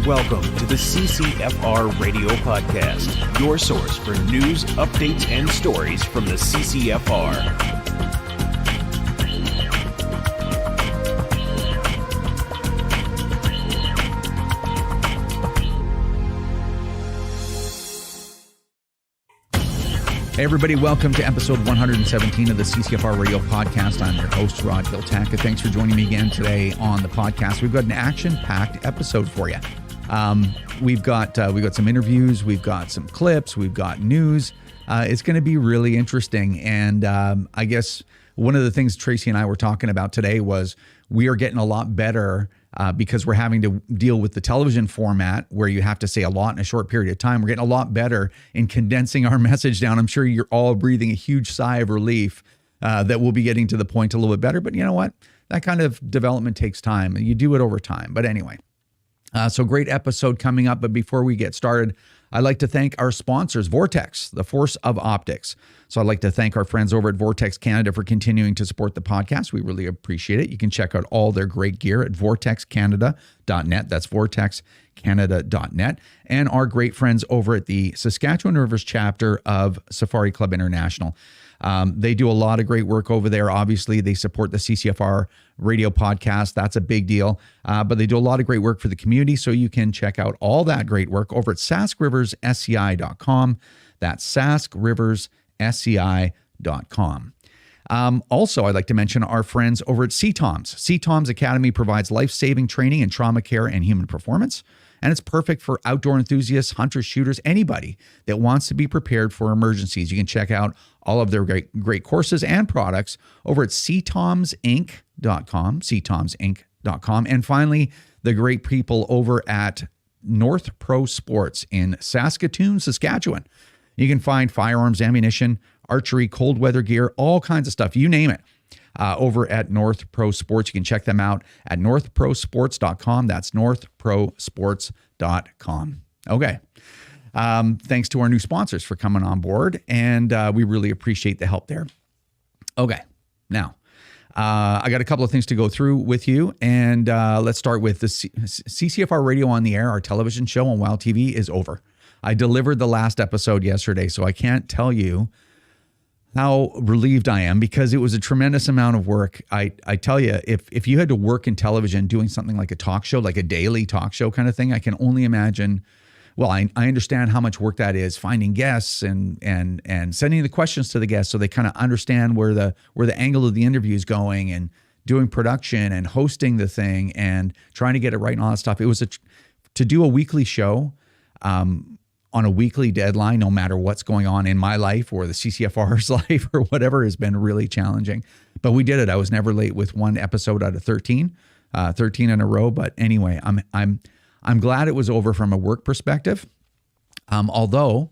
Welcome to the CCFR Radio Podcast, your source for news, updates, and stories from the CCFR. Hey everybody, welcome to episode 117 of the CCFR Radio Podcast. I'm your host, Rod Giltaka. Thanks for joining me again today on the podcast. We've got an action-packed episode for you. We've got some interviews, we've got some clips, we've got news. It's going to be really interesting. And I guess one of the things Tracy and I were talking about today was we are getting a lot better because we're having to deal with the television format where you have to say a lot in a short period of time. We're getting a lot better in condensing our message down. I'm sure you're all breathing a huge sigh of relief that we'll be getting to the point a little bit better. But you know what? That kind of development takes time. You do it over time. But anyway, so great episode coming up. But before we get started, I'd like to thank our sponsors, Vortex, the force of optics. So I'd like to thank our friends over at Vortex Canada for continuing to support the podcast. We really appreciate it. You can check out all their great gear at vortexcanada.net. That's vortexcanada.net. And our great friends over at the Saskatchewan Rivers chapter of Safari Club International. They do a lot of great work over there. Obviously, they support the CCFR radio podcast. That's a big deal. But they do a lot of great work for the community. So you can check out all that great work over at saskriversSCI.com. That's saskriversSCI.com. Also, I'd like to mention our friends over at CTOMS. CTOMS Academy provides life-saving training in trauma care and human performance. And it's perfect for outdoor enthusiasts, hunters, shooters, anybody that wants to be prepared for emergencies. You can check out all of their great courses and products over at ctomsinc.com, ctomsinc.com. And finally, the great people over at North Pro Sports in Saskatoon, Saskatchewan. You can find firearms, ammunition, archery, cold weather gear, all kinds of stuff, you name it. Over at North Pro Sports. You can check them out at northprosports.com. That's northprosports.com. Okay. Thanks to our new sponsors for coming on board, and we really appreciate the help there. Okay. Now, I got a couple of things to go through with you, and let's start with the CCFR Radio on the Air. Our television show on WOW TV is over. I delivered the last episode yesterday, so I can't tell you how relieved I am because it was a tremendous amount of work. I tell you, if you had to work in television doing something like a talk show, like a daily talk show kind of thing, I can only imagine. Well, I understand how much work that is, finding guests and sending the questions to the guests so they kind of understand where the angle of the interview is going, and doing production and hosting the thing and trying to get it right and all that stuff. It was to do a weekly show on a weekly deadline, no matter what's going on in my life or the CCFR's life or whatever, has been really challenging. But we did it. I was never late with one episode out of 13 in a row. But anyway, I'm glad it was over from a work perspective. Although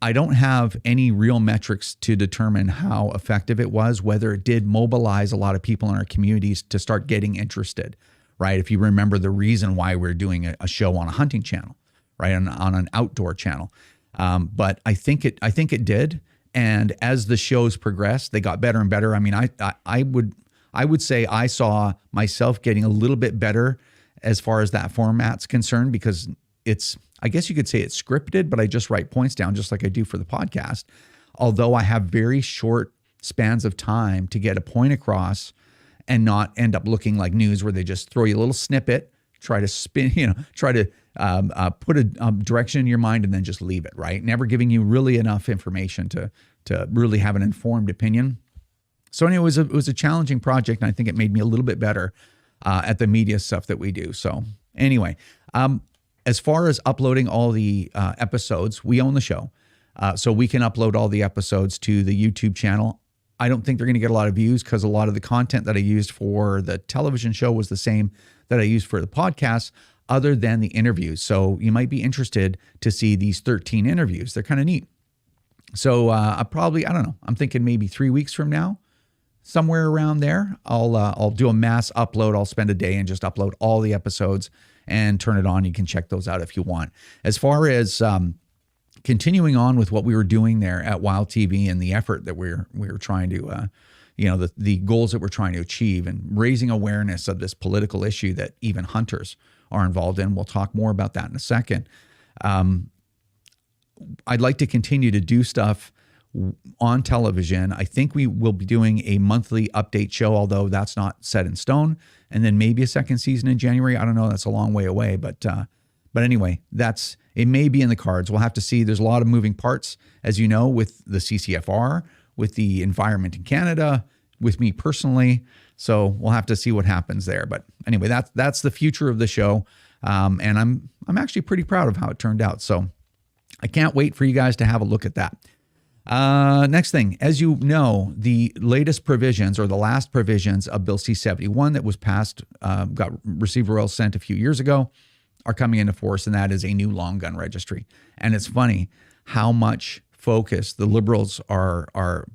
I don't have any real metrics to determine how effective it was, whether it did mobilize a lot of people in our communities to start getting interested, right? If you remember the reason why we're doing a show on a hunting channel, right, on an outdoor channel. But I think it did. And as the shows progressed, they got better and better. I mean, I would say I saw myself getting a little bit better as far as that format's concerned, because I guess you could say it's scripted, but I just write points down just like I do for the podcast. Although I have very short spans of time to get a point across and not end up looking like news where they just throw you a little snippet, try to spin, try to put a direction in your mind and then just leave it, right? Never giving you really enough information to really have an informed opinion. So anyway, it was a challenging project, and I think it made me a little bit better at the media stuff that we do. So anyway, as far as uploading all the episodes, we own the show. So we can upload all the episodes to the YouTube channel. I don't think they're going to get a lot of views because a lot of the content that I used for the television show was the same that I used for the podcast, other than the interviews. So you might be interested to see these 13 interviews. They're kind of neat. So I don't know, I'm thinking maybe 3 weeks from now, somewhere around there, I'll do a mass upload. I'll spend a day and just upload all the episodes and turn it on. You can check those out if you want. As far as continuing on with what we were doing there at WOW TV and the effort that we were trying to the goals that we're trying to achieve and raising awareness of this political issue that even hunters are involved in. We'll talk more about that in a second. I'd like to continue to do stuff on television. I think we will be doing a monthly update show, although that's not set in stone. And then maybe a second season in January. I don't know. That's a long way away. But anyway, it may be in the cards. We'll have to see. There's a lot of moving parts, as you know, with the CCFR, with the environment in Canada, with me personally. So we'll have to see what happens there. But anyway, that's the future of the show. And I'm actually pretty proud of how it turned out. So I can't wait for you guys to have a look at that. Next thing, as you know, the latest provisions or the last provisions of Bill C-71 that was passed, received royal assent a few years ago, are coming into force, and that is a new long gun registry. And it's funny how much focus the Liberals are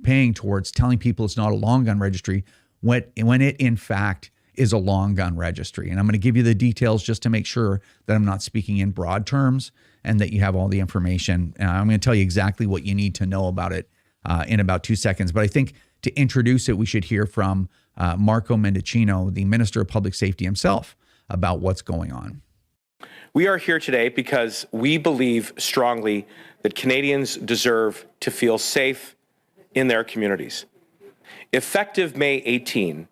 paying towards telling people it's not a long gun registry when it in fact is a long gun registry. And I'm going to give you the details just to make sure that I'm not speaking in broad terms and that you have all the information. I'm going to tell you exactly what you need to know about it in about 2 seconds. But I think to introduce it, we should hear from Marco Mendicino, the Minister of Public Safety himself, about what's going on. We are here today because we believe strongly that Canadians deserve to feel safe in their communities. Effective May 18,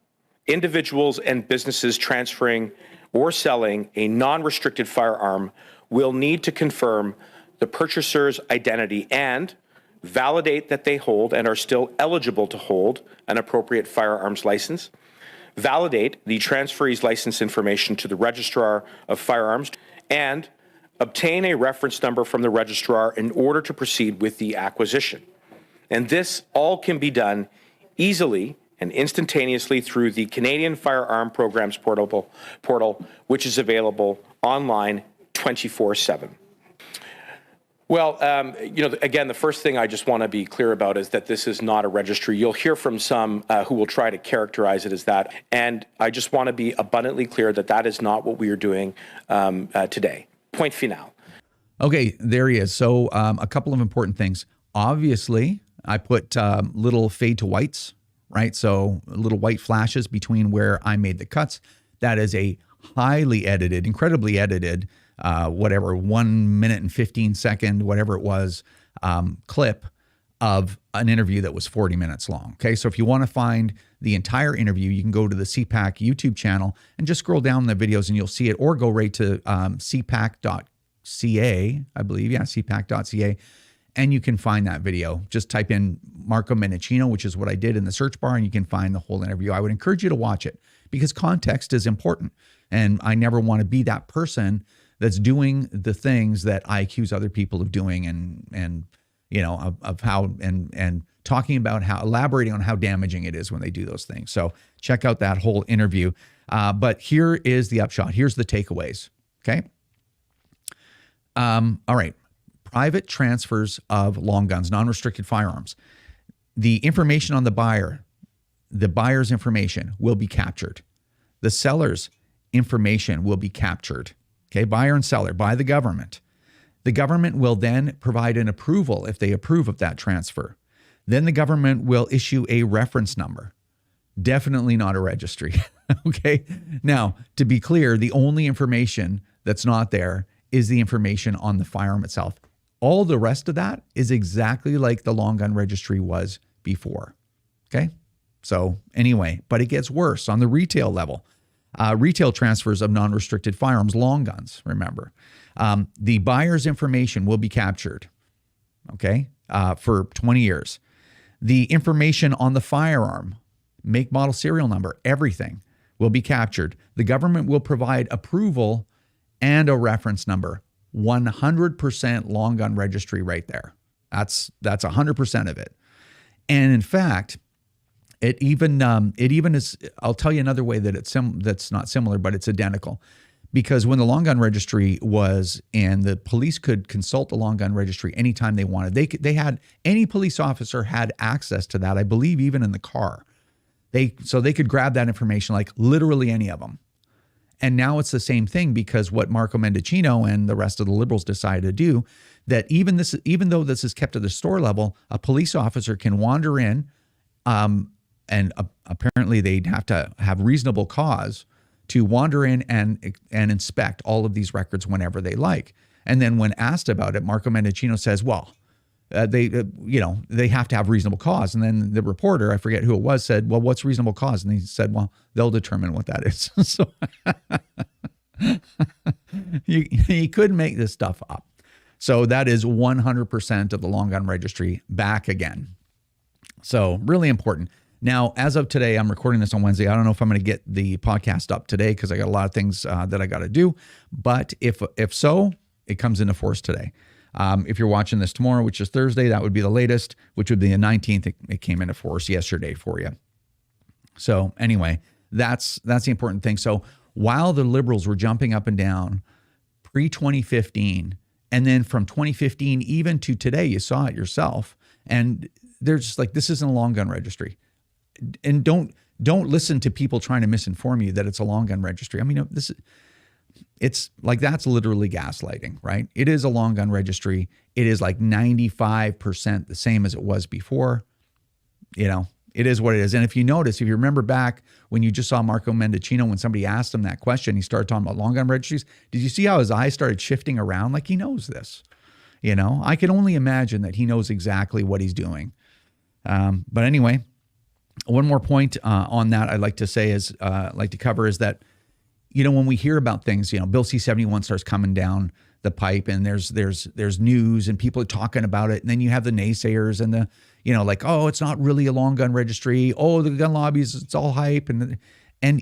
individuals and businesses transferring or selling a non-restricted firearm will need to confirm the purchaser's identity and validate that they hold and are still eligible to hold an appropriate firearms license, validate the transferee's license information to the registrar of firearms, and obtain a reference number from the registrar in order to proceed with the acquisition. And this all can be done easily and instantaneously through the Canadian Firearm Programs portal, which is available online 24/7. Well, again, the first thing I just want to be clear about is that this is not a registry. You'll hear from some who will try to characterize it as that. And I just want to be abundantly clear that that is not what we are doing today. Point final. Okay, there he is. So a couple of important things. Obviously, I put little fade to whites, right? So little white flashes between where I made the cuts. That is a highly edited, incredibly edited, 1 minute and 15 second, whatever it was, clip of an interview that was 40 minutes long. Okay, so if you want to find the entire interview, you can go to the CPAC YouTube channel and just scroll down the videos and you'll see it, or go right to cpac.ca, I believe, cpac.ca, and you can find that video. Just type in Marco Mendicino, which is what I did in the search bar, and you can find the whole interview. I would encourage you to watch it because context is important, and I never want to be that person that's doing the things that I accuse other people of doing, and of how and talking about how, elaborating on how damaging it is when they do those things. So check out that whole interview. But here is the upshot. Here's the takeaways. Okay. All right. Private transfers of long guns, non-restricted firearms. The information on the buyer's information will be captured. The seller's information will be captured. Okay, buyer and seller by the government. The government will then provide an approval if they approve of that transfer. Then the government will issue a reference number. Definitely not a registry. Okay. Now, to be clear, the only information that's not there is the information on the firearm itself. All the rest of that is exactly like the long gun registry was before. Okay. So anyway, but it gets worse on the retail level. Retail transfers of non-restricted firearms, long guns, remember. The buyer's information will be captured, okay, for 20 years. The information on the firearm, make, model, serial number, everything will be captured. The government will provide approval and a reference number. 100% long gun registry right there. That's 100% of it. And in fact, it even is, I'll tell you another way that that's not similar, but it's identical. Because when the long gun registry was, and the police could consult the long gun registry anytime they wanted, any police officer had access to that, I believe even in the car. So they could grab that information, like literally any of them. And now it's the same thing, because what Marco Mendicino and the rest of the Liberals decided to do, that even though this is kept at the store level, a police officer can wander in And apparently they'd have to have reasonable cause to wander in and inspect all of these records whenever they like. And then when asked about it, Marco Mendicino says, well, they have to have reasonable cause. And then the reporter, I forget who it was, said, well, what's reasonable cause? And he said, well, they'll determine what that is. So you couldn't make this stuff up. So that is 100% of the long gun registry back again. So really important. Now, as of today, I'm recording this on Wednesday. I don't know if I'm going to get the podcast up today because I got a lot of things that I got to do. But if so, it comes into force today. If you're watching this tomorrow, which is Thursday, that would be the latest, which would be the 19th. It came into force yesterday for you. So anyway, that's the important thing. So while the Liberals were jumping up and down pre-2015, and then from 2015 even to today, you saw it yourself, and they're just like, this isn't a long gun registry. And don't listen to people trying to misinform you that it's a long gun registry. I mean, it's like, that's literally gaslighting, right? It is a long gun registry. It is like 95% the same as it was before. It is what it is. And if you notice, if you remember back when you just saw Marco Mendicino, when somebody asked him that question, he started talking about long gun registries. Did you see how his eyes started shifting around? Like, he knows this. I can only imagine that he knows exactly what he's doing. But anyway, one more point on that I'd like to say is, like to cover is that, when we hear about things, Bill C-71 starts coming down the pipe, and there's news and people are talking about it. And then you have the naysayers and the, like, oh, it's not really a long gun registry. Oh, the gun lobbies, it's all hype. And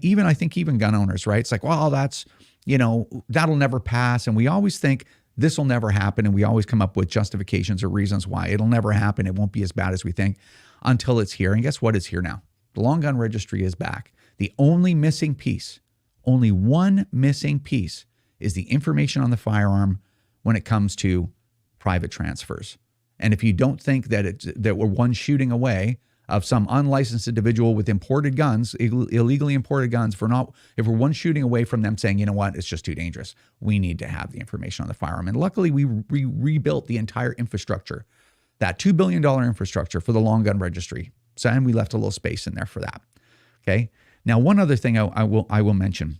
even, I think even gun owners, right? It's like, well, that's, that'll never pass. And we always think this will never happen. And we always come up with justifications or reasons why it'll never happen. It won't be as bad as we think until it's here. And guess what? It's here now. The long gun registry is back. The only missing piece, only one missing piece, is the information on the firearm when it comes to private transfers. And if you don't think that we're one shooting away of some unlicensed individual with imported guns, illegally imported guns, if we're one shooting away from them saying, you know what, it's just too dangerous, we need to have the information on the firearm. And luckily, we rebuilt the entire infrastructure, that $2 billion infrastructure for the long gun registry. So, and we left a little space in there for that. Okay. Now, one other thing I will mention,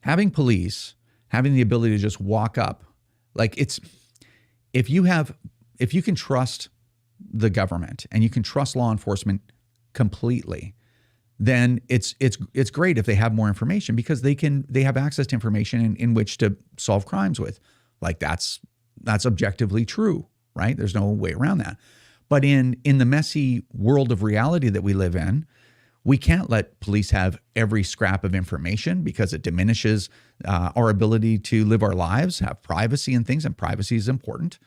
having police, having the ability to just walk up, like, if you can trust the government and you can trust law enforcement completely, then it's great if they have more information, because they have access to information in which to solve crimes with. Like, that's objectively true, right? There's no way around that. But in the messy world of reality that we live in, we can't let police have every scrap of information, because it diminishes our ability to live our lives, have privacy and things, and privacy is important.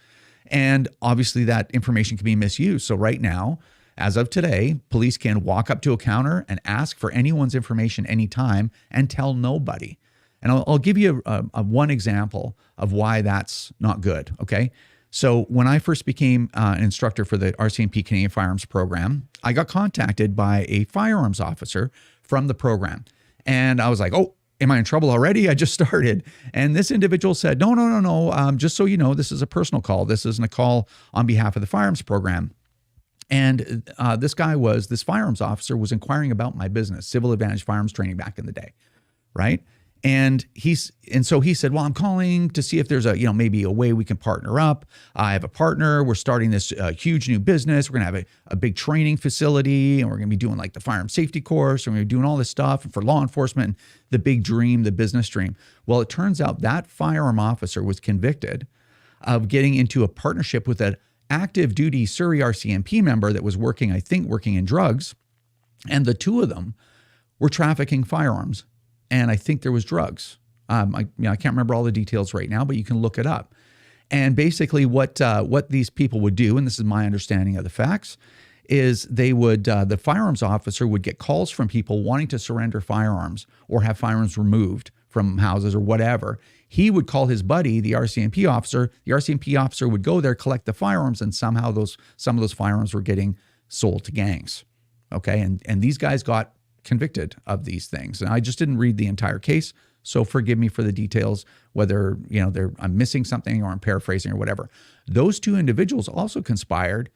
And obviously that information can be misused. So right now, as of today, police can walk up to a counter and ask for anyone's information anytime and tell nobody. And I'll give you one example of why that's not good, okay? So when I first became an instructor for the RCMP Canadian Firearms Program, I got contacted by a firearms officer from the program. And I was like, oh, am I in trouble already? I just started. And this individual said, no. Just so you know, this is a personal call. This isn't a call on behalf of the firearms program. And this firearms officer was inquiring about my business, Civil Advantage Firearms Training back in the day, right? And so he said, well, I'm calling to see if there's maybe a way we can partner up. I have a partner. We're starting this huge new business. We're going to have a big training facility, and we're going to be doing like the firearm safety course. And we're going to be doing all this stuff for law enforcement, and the big dream, the business dream. Well, it turns out that firearm officer was convicted of getting into a partnership with an active duty Surrey RCMP member that was working in drugs. And the two of them were trafficking firearms. And I think there was drugs. I can't remember all the details right now, but you can look it up. And basically what these people would do, and this is my understanding of the facts, is they would, the firearms officer would get calls from people wanting to surrender firearms or have firearms removed from houses or whatever. He would call his buddy, the RCMP officer. The RCMP officer would go there, collect the firearms, and somehow some of those firearms were getting sold to gangs. Okay, and these guys got convicted of these things. And I just didn't read the entire case, so forgive me for the details, whether I'm missing something or I'm paraphrasing or whatever. Those two individuals also conspired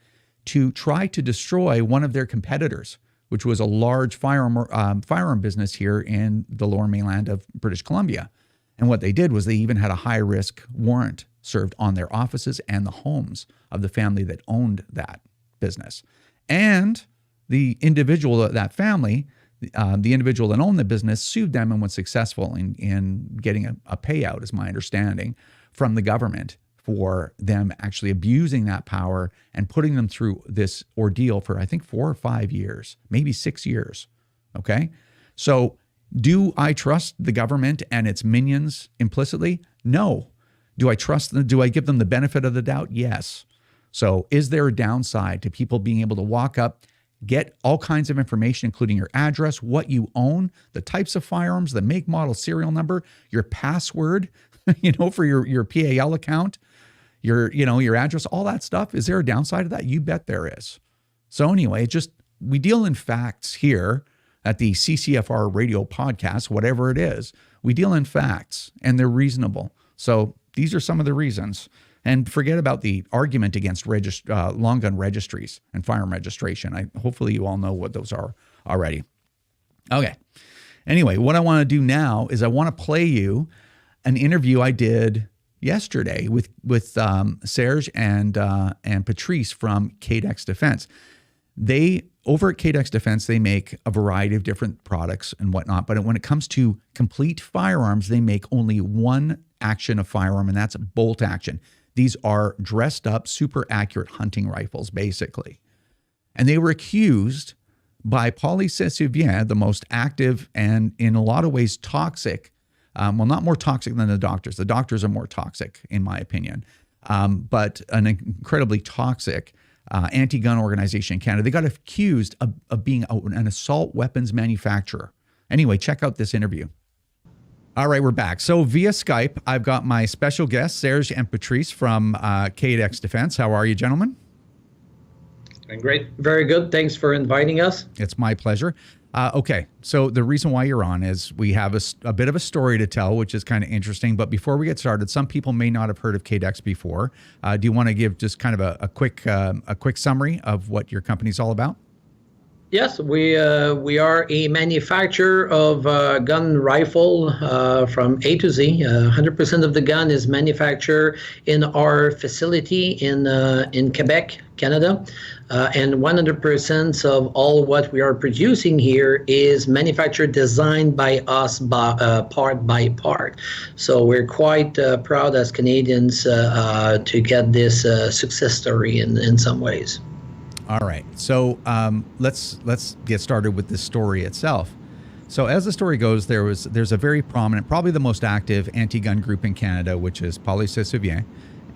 to try to destroy one of their competitors, which was a large firearm business here in the lower mainland of British Columbia. And what they did was they even had a high-risk warrant served on their offices and the homes of the family that owned that business. And the individual, that family, the individual that owned the business, sued them and was successful in getting a payout, is my understanding, from the government for them actually abusing that power and putting them through this ordeal for, I think, 4 or 5 years, maybe 6 years. Okay? So do I trust the government and its minions implicitly? No. Do I trust them? Do I give them the benefit of the doubt? Yes. So is there a downside to people being able to walk up, get all kinds of information, including your address, what you own, the types of firearms, the make, model, serial number, your password, for your PAL account, your address, all that stuff? Is there a downside to that? You bet there is. So anyway, we deal in facts here at the CCFR Radio podcast, whatever it is. We deal in facts, and they're reasonable. So these are some of the reasons. And forget about the argument against long gun registries and firearm registration. Hopefully you all know what those are already. Okay. Anyway, what I want to do now is I want to play you an interview I did yesterday with Serge and Patrice from Cadex Defense. Over at Cadex Defense, they make a variety of different products and whatnot, but when it comes to complete firearms, they make only one action of firearm, and that's bolt action. These are dressed up, super accurate hunting rifles, basically. And they were accused by Polysesouvient, the most active and in a lot of ways toxic, not more toxic than the doctors. The doctors are more toxic, in my opinion, but an incredibly toxic anti-gun organization in Canada. They got accused of being an assault weapons manufacturer. Anyway, check out this interview. All right, we're back. So via Skype, I've got my special guests, Serge and Patrice from Cadex Defense. How are you, gentlemen? Great. Very good. Thanks for inviting us. It's my pleasure. Okay, so the reason why you're on is we have a bit of a story to tell, which is kind of interesting. But before we get started, some people may not have heard of Cadex before. Do you want to give just kind of a quick summary of what your company's all about? Yes, we are a manufacturer of gun rifle from A to Z. 100% of the gun is manufactured in our facility in Quebec, Canada, and 100% of all what we are producing here is manufactured, designed by us, part by part. So we're quite proud as Canadians to get this success story in some ways. All right, so let's get started with this story itself. So as the story goes, there's a very prominent, probably the most active anti-gun group in Canada, which is Polysesouvient,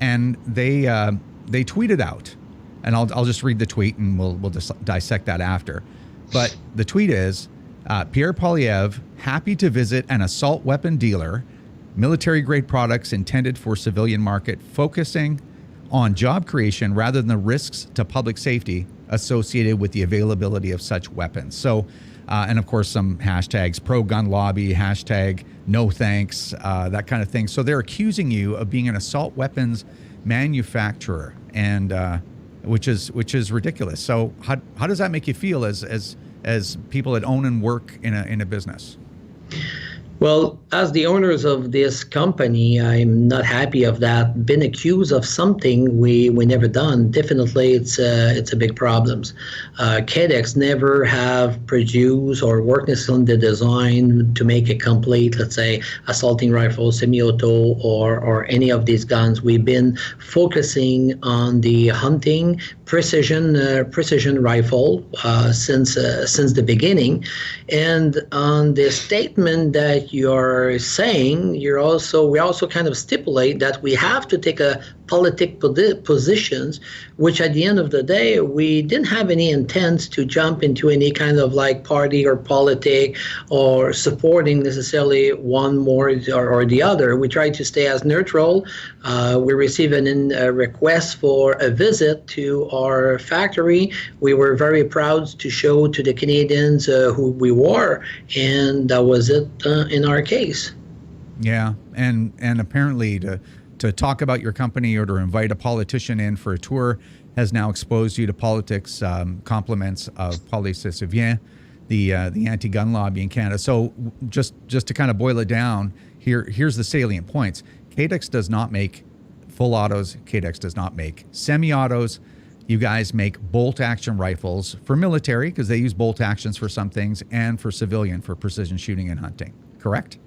and they tweeted out, and I'll just read the tweet and we'll just dissect that after. But the tweet is, Pierre Poilievre, happy to visit an assault weapon dealer, military-grade products intended for civilian market, focusing on job creation rather than the risks to public safety associated with the availability of such weapons. So, and of course, some hashtags, pro-gun lobby, hashtag no thanks, that kind of thing. So they're accusing you of being an assault weapons manufacturer, and which is ridiculous. So how does that make you feel as people that own and work in a business? Well, as the owners of this company, I'm not happy of that. Been accused of something we never done. Definitely, it's a big problem. Cadex never have produced or worked on the design to make a complete, let's say, assaulting rifle, semi-auto, or any of these guns. We've been focusing on the hunting precision rifle since the beginning, and on the statement that you're saying, we also kind of stipulate that we have to take a political positions, which at the end of the day, we didn't have any intent to jump into any kind of like party or politic or supporting necessarily one more or the other. We tried to stay as neutral. We received a request for a visit to our factory. We were very proud to show to the Canadians who we were, and that was it in our case. Yeah, and apparently to talk about your company or to invite a politician in for a tour has now exposed you to politics, compliments of Polysesouvient, the anti-gun lobby in Canada. So just to kind of boil it down, here's the salient points. Cadex does not make full autos. Cadex does not make semi-autos. You guys make bolt action rifles for military because they use bolt actions for some things, and for civilian for precision shooting and hunting. Correct?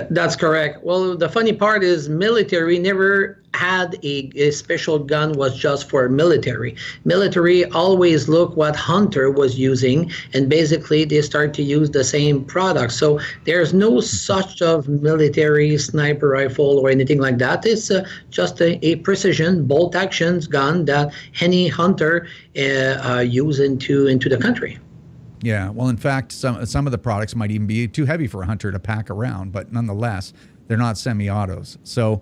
That's correct. Well, the funny part is military never had a special gun was just for military. Military always look what hunter was using, and basically they start to use the same product. So there's no such of military sniper rifle or anything like that. It's just a precision bolt actions gun that any hunter use into the country. Yeah, well, in fact, some of the products might even be too heavy for a hunter to pack around, but nonetheless, they're not semi-autos. So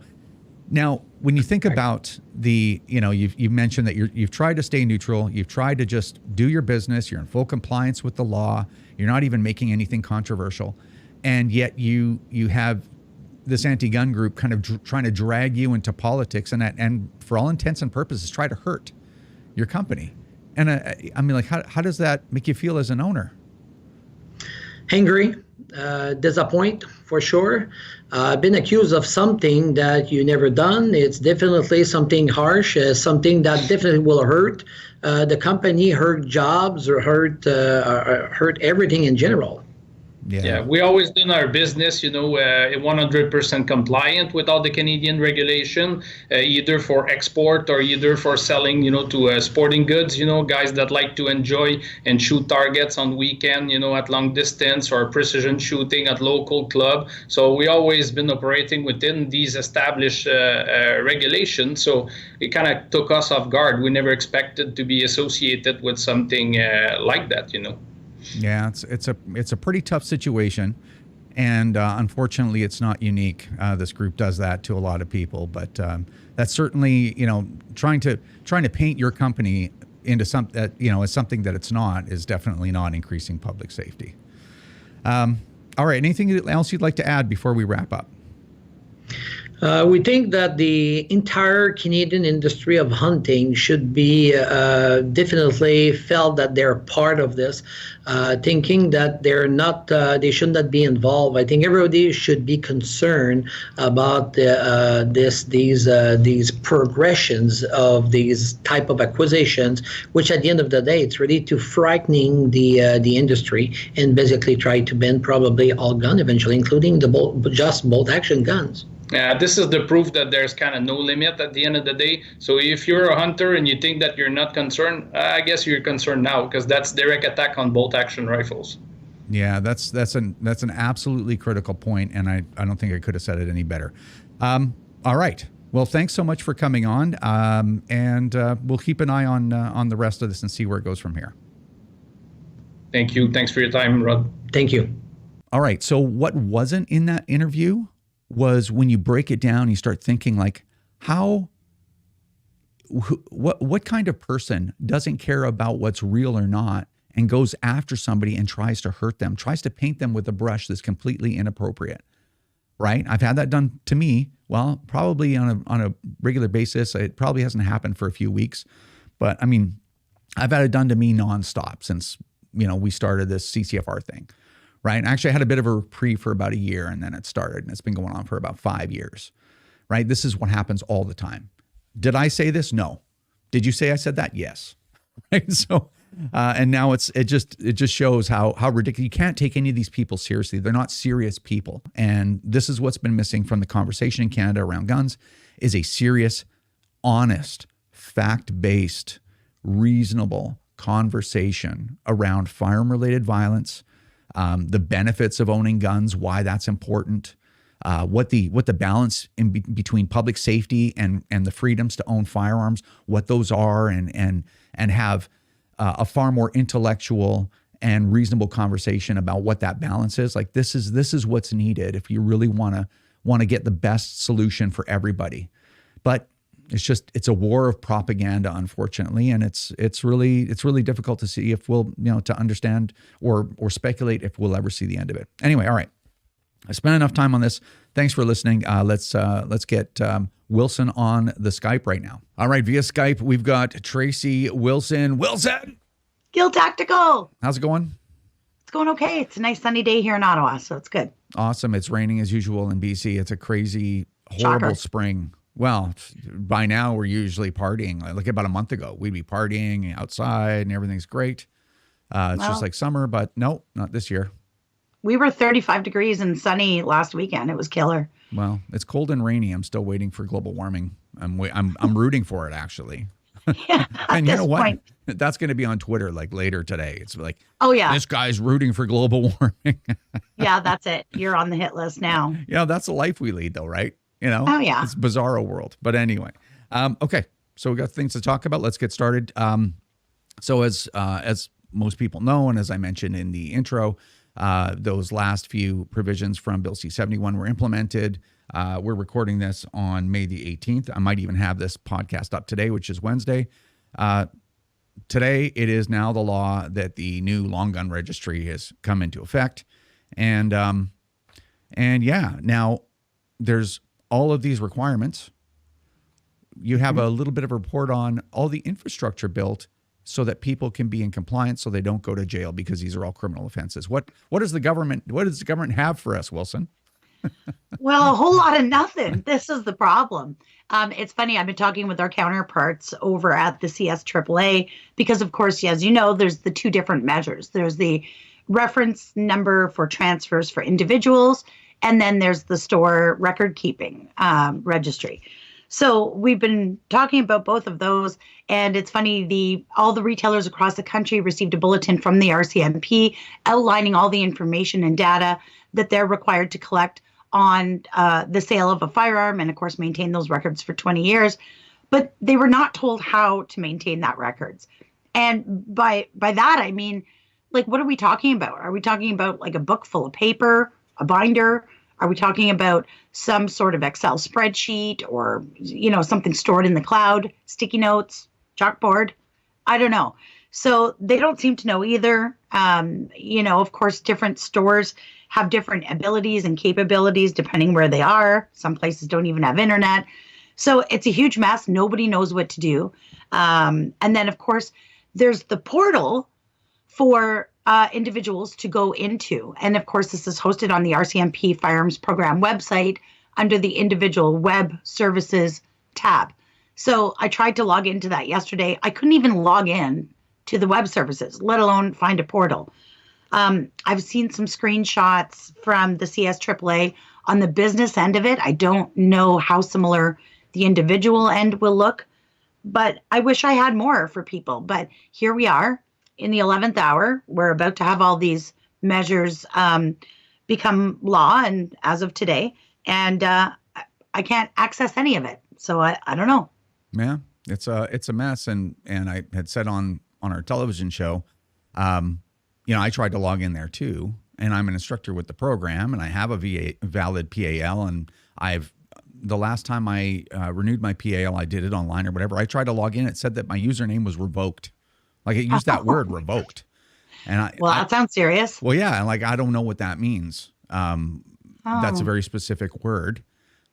now, when you think about you've mentioned that you've tried to stay neutral, you've tried to just do your business, you're in full compliance with the law, you're not even making anything controversial, and yet you have this anti-gun group kind of trying to drag you into politics and for all intents and purposes try to hurt your company. And I mean, like, how does that make you feel as an owner? Angry, disappointed for sure. Been accused of something that you never done. It's definitely something harsh, something that definitely will hurt the company, hurt jobs, or hurt everything in general. Yeah, we always done our business, 100% compliant with all the Canadian regulation, either for export or either for selling, to sporting goods, guys that like to enjoy and shoot targets on weekend, at long distance, or precision shooting at local club. So we always been operating within these established regulations. So it kind of took us off guard. We never expected to be associated with something like that, Yeah, it's a pretty tough situation, and unfortunately, it's not unique. This group does that to a lot of people, but that's certainly trying to paint your company into something that as something that it's not is definitely not increasing public safety. All right, anything else you'd like to add before we wrap up? We think that the entire Canadian industry of hunting should be definitely felt that they're part of this, thinking that they should not be involved. I think everybody should be concerned about these progressions of these type of acquisitions, which at the end of the day, it's really to frightening the industry and basically try to ban probably all gun eventually, including the bolt action guns. This is the proof that there's kind of no limit at the end of the day. So if you're a hunter and you think that you're not concerned, I guess you're concerned now, because that's direct attack on bolt action rifles. Yeah, that's an absolutely critical point, and I don't think I could have said it any better. All right. Well, thanks so much for coming on, and we'll keep an eye on the rest of this and see where it goes from here. Thank you. Thanks for your time, Rod. Thank you. All right. So what wasn't in that interview was, when you break it down, you start thinking like, what kind of person doesn't care about what's real or not and goes after somebody and tries to hurt them, tries to paint them with a brush that's completely inappropriate, right? I've had that done to me. Well, probably on a regular basis. It probably hasn't happened for a few weeks, but I mean, I've had it done to me nonstop since, we started this CCFR thing. Right. Actually, I had a bit of a reprieve for about a year, and then it started, and it's been going on for about 5 years. Right. This is what happens all the time. Did I say this? No. Did you say I said that? Yes. Right. So, and now it just shows how ridiculous. You can't take any of these people seriously. They're not serious people. And this is what's been missing from the conversation in Canada around guns, is a serious, honest, fact-based, reasonable conversation around firearm-related violence, the benefits of owning guns, why that's important, what the balance between public safety and the freedoms to own firearms, what those are, and have a far more intellectual and reasonable conversation about what that balance is. Like, this is what's needed if you really want to get the best solution for everybody. But it's a war of propaganda, unfortunately, and it's really difficult to see if we'll to understand or speculate if we'll ever see the end of it. Anyway, all right. I spent enough time on this. Thanks for listening. Let's get Wilson on the Skype right now. All right, via Skype, we've got Tracy Wilson. Wilson! Gill Tactical. How's it going? It's going okay. It's a nice sunny day here in Ottawa, so it's good. Awesome. It's raining as usual in BC. It's a crazy, horrible spring. Well, by now we're usually partying. Like about a month ago, we'd be partying outside and everything's great. It's just like summer, but no, not this year. We were 35 degrees and sunny last weekend. It was killer. Well, it's cold and rainy. I'm still waiting for global warming. I'm rooting for it, actually. Yeah, and you know what? Point. That's going to be on Twitter like later today. It's like, oh yeah, this guy's rooting for global warming. Yeah, that's it. You're on the hit list now. Yeah, that's the life we lead, though, right? You know. Oh yeah. It's a bizarro world. But anyway, okay. So we got things to talk about. Let's get started. So as most people know, and as I mentioned in the intro, those last few provisions from Bill C-71 were implemented. We're recording this on May the 18th. I might even have this podcast up today, which is Wednesday. Today, it is now the law that the new long gun registry has come into effect. And yeah, now there's all of these requirements. You have a little bit of a report on all the infrastructure built so that people can be in compliance so they don't go to jail because these are all criminal offenses. What does the government have for us, Wilson? Well, a whole lot of nothing. This is the problem. It's funny. I've been talking with our counterparts over at the CSAAA because, of course, as you know, there's the two different measures. There's the reference number for transfers for individuals, and then there's the store record keeping registry. So we've been talking about both of those, and it's funny, all the retailers across the country received a bulletin from the RCMP outlining all the information and data that they're required to collect on the sale of a firearm and, of course, maintain those records for 20 years. But they were not told how to maintain that records. And by that, I mean, like, what are we talking about? Are we talking about like a book full of paper, a binder? Are we talking about some sort of Excel spreadsheet or, you know, something stored in the cloud, sticky notes, chalkboard? I don't know. So they don't seem to know either. You know, of course, different stores have different abilities and capabilities depending where they are. Some places don't even have internet. So it's a huge mess. Nobody knows what to do. And then, of course, there's the portal for individuals to go into. And of course, this is hosted on the RCMP Firearms Program website under the Individual Web Services tab. So I tried to log into that yesterday. I couldn't even log in to the web services, let alone find a portal. I've seen some screenshots from the CSAAA on the business end of it. I don't know how similar the individual end will look, but I wish I had more for people. But here we are in the 11th hour. We're about to have all these measures become law, and as of today, and I can't access any of it. So I don't know. Yeah, it's a mess. And I had said on our television show, you know, I tried to log in there too, and I'm an instructor with the program, and I have a valid PAL, and the last time I renewed my PAL, I did it online or whatever. I tried to log in. It said that my username was revoked. Like, it used that word, revoked. And that sounds serious. Well, yeah, and like, I don't know what that means. That's a very specific word.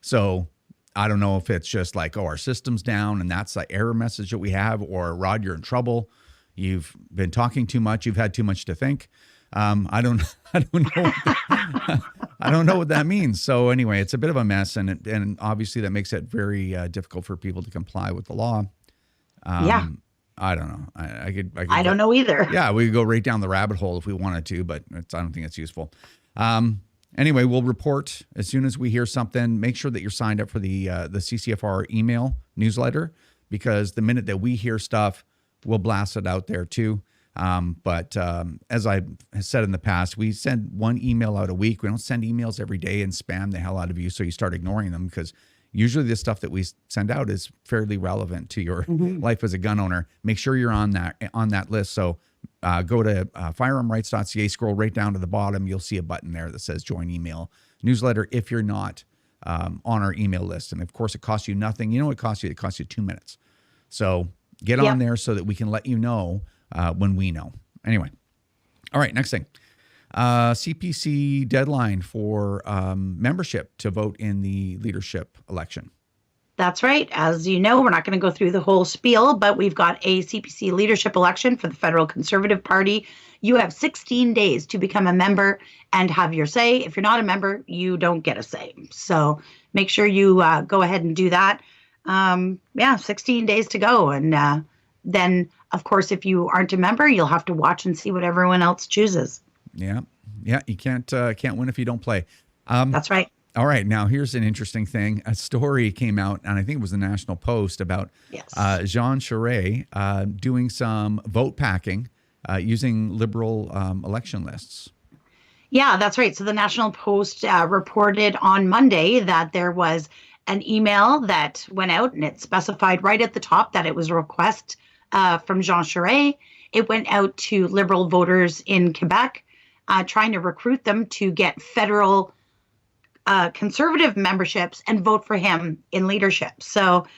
So I don't know if it's just like, oh, our system's down and that's the error message that we have, or Rod, you're in trouble. You've been talking too much. You've had too much to think. I don't know. I don't know what that means. So anyway, it's a bit of a mess, and obviously that makes it very difficult for people to comply with the law. Yeah. I don't know. I don't know either. Yeah, we could go right down the rabbit hole if we wanted to, but I don't think it's useful. Anyway, we'll report as soon as we hear something. Make sure that you're signed up for the CCFR email newsletter, because the minute that we hear stuff, we'll blast it out there too. But as I said in the past, we send one email out a week. We don't send emails every day and spam the hell out of you so you start ignoring them, because usually the stuff that we send out is fairly relevant to your life as a gun owner. Make sure you're on that list. So go to firearmrights.ca, scroll right down to the bottom. You'll see a button there that says join email newsletter if you're not on our email list. And of course, it costs you nothing. You know what it costs you? It costs you 2 minutes. So get on there so that we can let you know when we know. Anyway. All right, next thing. CPC deadline for membership to vote in the leadership election. That's right. As you know, we're not going to go through the whole spiel, but we've got a CPC leadership election for the Federal Conservative Party. You have 16 days to become a member and have your say. If you're not a member, you don't get a say. So make sure you go ahead and do that. 16 days to go. And then, of course, if you aren't a member, you'll have to watch and see what everyone else chooses. Yeah. You can't win if you don't play. That's right. All right. Now, here's an interesting thing. A story came out, and I think it was the National Post, about Jean Charest doing some vote packing using Liberal election lists. Yeah, that's right. So the National Post reported on Monday that there was an email that went out, and it specified right at the top that it was a request from Jean Charest. It went out to Liberal voters in Quebec, trying to recruit them to get federal Conservative memberships and vote for him in leadership. So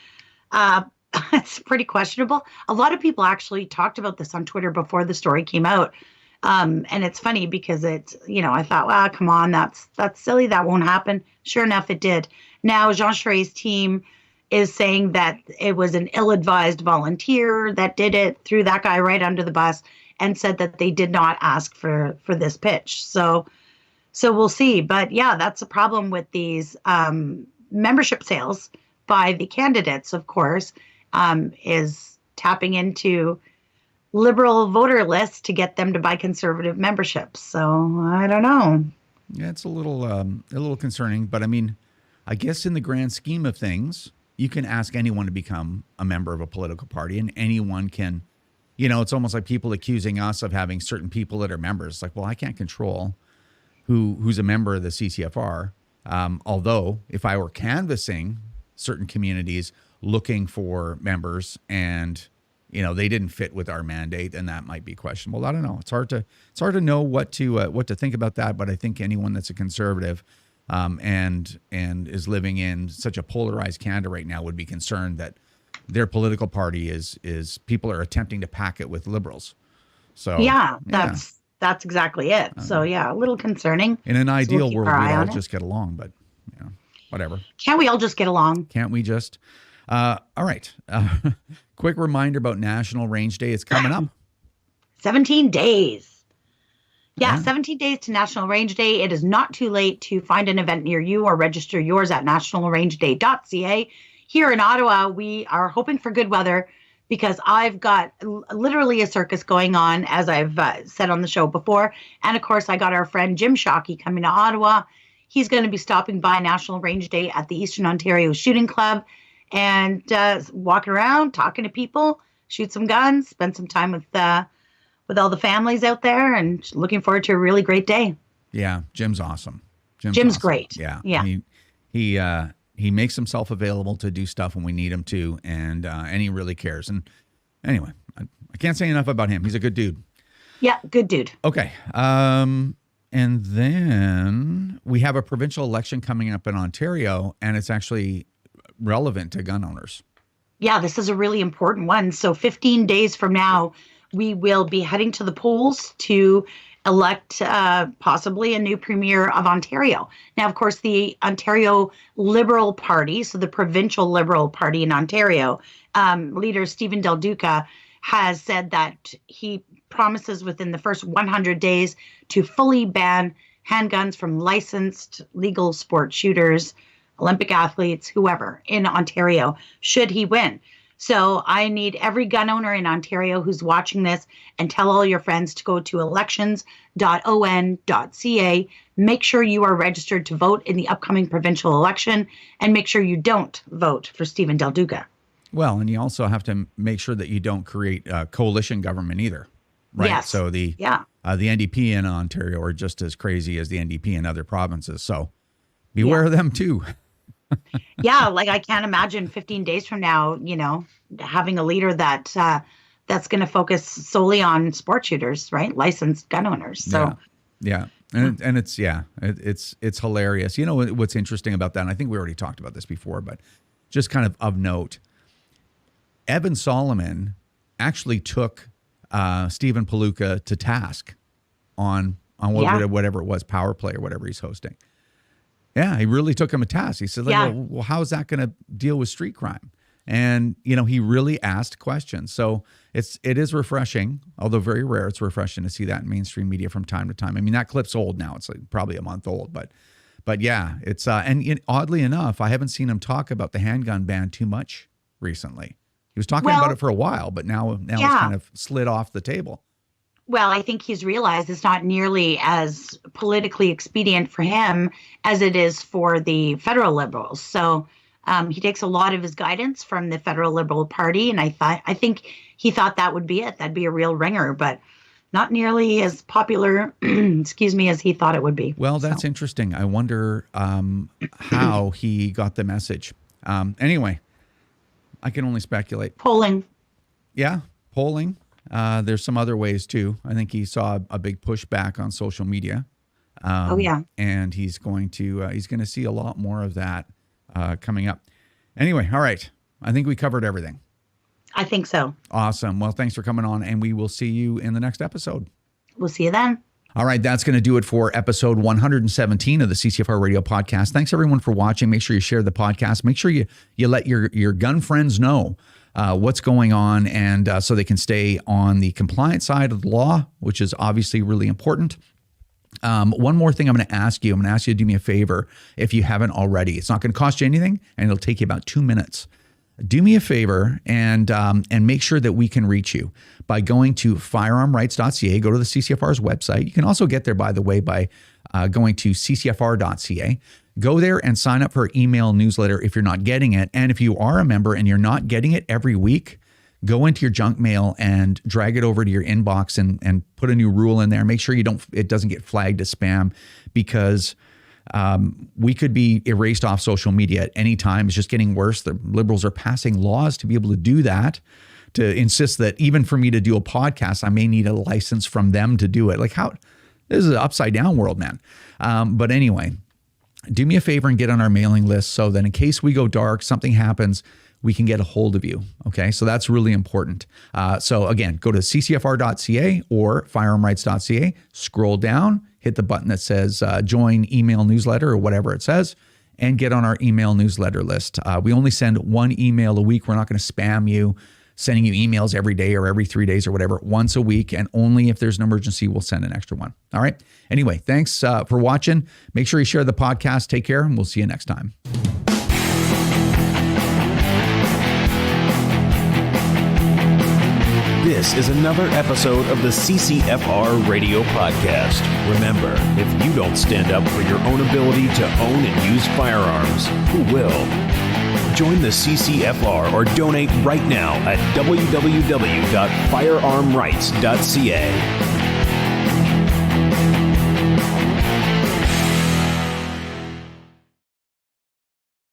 it's pretty questionable. A lot of people actually talked about this on Twitter before the story came out. And it's funny because it's, I thought, well, come on, that's silly. That won't happen. Sure enough, it did. Now, Jean Charest's team is saying that it was an ill-advised volunteer that did it, threw that guy right under the bus, and said that they did not ask for this pitch. So we'll see. But yeah, that's a problem with these membership sales by the candidates, of course, is tapping into Liberal voter lists to get them to buy Conservative memberships. So I don't know. Yeah, it's a little concerning. But I mean, I guess in the grand scheme of things, you can ask anyone to become a member of a political party, and anyone can, it's almost like people accusing us of having certain people that are members. It's like, well, I can't control who's a member of the CCFR. Although if I were canvassing certain communities looking for members and, they didn't fit with our mandate, then that might be questionable. I don't know. It's hard to know what to think about that. But I think anyone that's a conservative and is living in such a polarized Canada right now would be concerned that their political party is people are attempting to pack it with Liberals. So that's exactly it. So yeah, a little concerning. In an ideal world, we'd all just get along, but whatever. Can't we all just get along? Can't we just? All right. Quick reminder about National Range Day. It's coming up. 17 days. Yeah, 17 days to National Range Day. It is not too late to find an event near you or register yours at nationalrangeday.ca. Here in Ottawa, we are hoping for good weather, because I've got literally a circus going on, as I've said on the show before. And of course, I got our friend Jim Shockey coming to Ottawa. He's going to be stopping by National Range Day at the Eastern Ontario Shooting Club and walking around, talking to people, shoot some guns, spend some time with all the families out there, and looking forward to a really great day. Yeah, Jim's awesome. Jim's awesome. Great. Yeah. He makes himself available to do stuff when we need him to, and he really cares. And anyway, I can't say enough about him. He's a good dude. Yeah, good dude. Okay. And then we have a provincial election coming up in Ontario, and it's actually relevant to gun owners. Yeah, this is a really important one. So 15 days from now, we will be heading to the polls to elect possibly a new premier of Ontario. Now, of course, the Ontario Liberal Party, so the provincial Liberal Party in Ontario, leader Stephen Del Duca has said that he promises within the first 100 days to fully ban handguns from licensed legal sport shooters, Olympic athletes, whoever in Ontario, should he win. So I need every gun owner in Ontario who's watching this, and tell all your friends to go to elections.on.ca. Make sure you are registered to vote in the upcoming provincial election, and make sure you don't vote for Stephen Del Duca. Well, and you also have to make sure that you don't create a coalition government either, right? Yes. So the NDP in Ontario are just as crazy as the NDP in other provinces. So beware of them too. Yeah, like I can't imagine 15 days from now, having a leader that's going to focus solely on sport shooters, right? Licensed gun owners. So yeah. And it's hilarious. You know what's interesting about that? And I think we already talked about this before, but just kind of note, Evan Solomon actually took Stephen Palooka to task on whatever it was, Power Play or whatever he's hosting. Yeah, he really took him to task. He said, well, how is that going to deal with street crime? And, he really asked questions. So it is refreshing, although very rare. It's refreshing to see that in mainstream media from time to time. I mean, that clip's old now. It's like probably a month old, but yeah, it's, and oddly enough, I haven't seen him talk about the handgun ban too much recently. He was talking about it for a while, but now it's kind of slid off the table. Well, I think he's realized it's not nearly as politically expedient for him as it is for the federal Liberals. So he takes a lot of his guidance from the federal Liberal Party, and I think he thought that would be it. That'd be a real ringer, but not nearly as popular, as he thought it would be. Well, that's interesting. I wonder how he got the message. Anyway, I can only speculate. Polling. Yeah, polling. There's some other ways too. I think he saw a big pushback on social media. And he's going to see a lot more of that coming up. Anyway, all right. I think we covered everything. I think so. Awesome. Well, thanks for coming on, and we will see you in the next episode. We'll see you then. All right, that's going to do it for episode 117 of the CCFR Radio podcast. Thanks, everyone, for watching. Make sure you share the podcast. Make sure you let your gun friends know what's going on, and so they can stay on the compliant side of the law, which is obviously really important. One more thing I'm going to ask you. I'm going to ask you to do me a favor if you haven't already. It's not going to cost you anything, and it'll take you about 2 minutes. Do me a favor and make sure that we can reach you by going to firearmrights.ca. Go to the CCFR's website. You can also get there, by the way, by going to ccfr.ca. Go there and sign up for our email newsletter if you're not getting it. And if you are a member and you're not getting it every week, go into your junk mail and drag it over to your inbox and put a new rule in there. Make sure it doesn't get flagged as spam, because we could be erased off social media at any time. It's just getting worse. The Liberals are passing laws to be able to do that, to insist that even for me to do a podcast, I may need a license from them to do it. Like, how? This is an upside down world, man. But anyway, do me a favor and get on our mailing list so that in case we go dark, something happens, we can get a hold of you. Okay, so that's really important. So again, go to ccfr.ca or firearmrights.ca, scroll down, hit the button that says join email newsletter or whatever it says, and get on our email newsletter list. We only send one email a week. We're not going to spam you, sending you emails every day or every 3 days or whatever. Once a week, and only if there's an emergency, we'll send an extra one. All right. Anyway, thanks for watching. Make sure you share the podcast. Take care, and we'll see you next time. This is another episode of the CCFR Radio Podcast. Remember, if you don't stand up for your own ability to own and use firearms, who will? Join the CCFR or donate right now at www.firearmrights.ca.